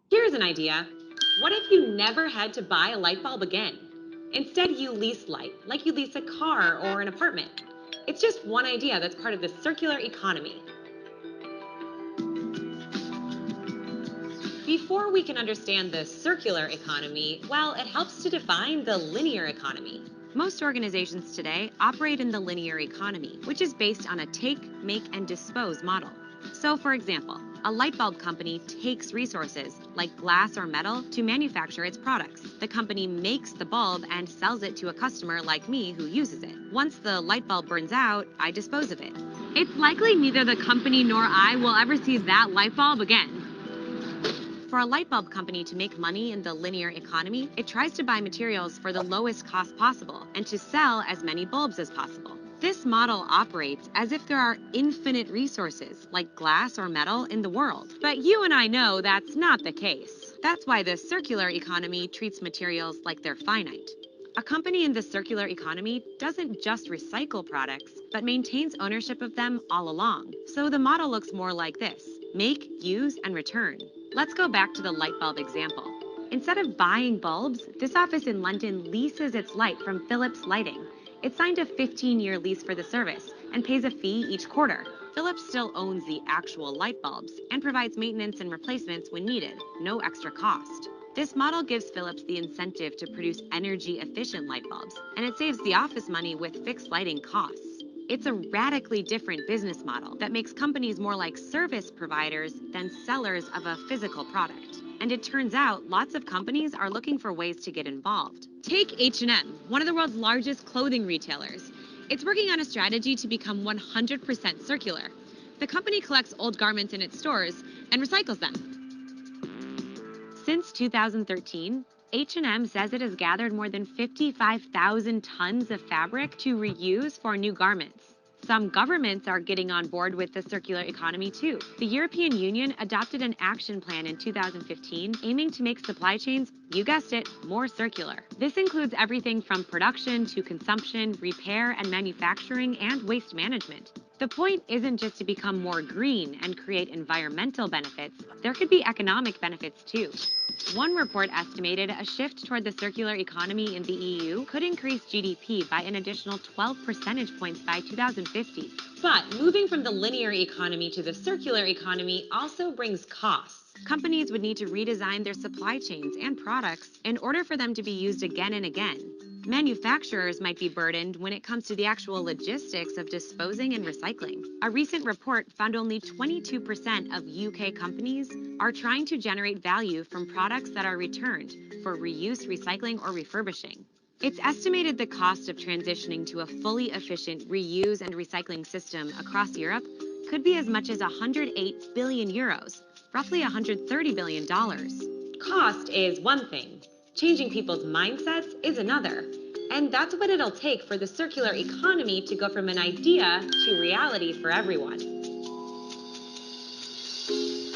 Here's an idea. What if you never had to buy a light bulb again? Instead, you lease light, like you lease a car or an apartment. It's just one idea that's part of the circular economy. Before we can understand the circular economy, well, it helps to define the linear economy. Most organizations today operate in the linear economy, which is based on a take, make, and dispose model. So, for example, a light bulb company takes resources, like glass or metal, to manufacture its products. The company makes the bulb and sells it to a customer like me who uses it. Once the light bulb burns out, I dispose of it. It's likely neither the company nor I will ever see that light bulb again. For a light bulb company to make money in the linear economy, it tries to buy materials for the lowest cost possible and to sell as many bulbs as possible. This model operates as if there are infinite resources, like glass or metal, in the world. But you and I know that's not the case. That's why the circular economy treats materials like they're finite. A company in the circular economy doesn't just recycle products, but maintains ownership of them all along. So the model looks more like this: make, use, and return. Let's go back to the light bulb example. Instead of buying bulbs, this office in London leases its light from Philips Lighting. It signed a 15-year lease for the service and pays a fee each quarter. Philips still owns the actual light bulbs and provides maintenance and replacements when needed, no extra cost. This model gives Philips the incentive to produce energy-efficient light bulbs, and it saves the office money with fixed lighting costs. It's a radically different business model that makes companies more like service providers than sellers of a physical product. And it turns out lots of companies are looking for ways to get involved. Take H&M, one of the world's largest clothing retailers. It's working on a strategy to become 100% circular. The company collects old garments in its stores and recycles them. Since 2013, H&M says it has gathered more than 55,000 tons of fabric to reuse for new garments. Some governments are getting on board with the circular economy too. The European Union adopted an action plan in 2015 aiming to make supply chains, you guessed it, more circular. This includes everything from production to consumption, repair and manufacturing, and waste management. The point isn't just to become more green and create environmental benefits, there could be economic benefits too. One report estimated a shift toward the circular economy in the EU could increase GDP by an additional 12 percentage points by 2050. But moving from the linear economy to the circular economy also brings costs. Companies would need to redesign their supply chains and products in order for them to be used again and again. Manufacturers might be burdened when it comes to the actual logistics of disposing and recycling. A recent report found only 22% of UK companies are trying to generate value from products that are returned for reuse, recycling, or refurbishing. It's estimated the cost of transitioning to a fully efficient reuse and recycling system across Europe could be as much as 108 billion euros, roughly $130 billion. Cost is one thing. Changing people's mindsets is another. And that's what it'll take for the circular economy to go from an idea to reality for everyone.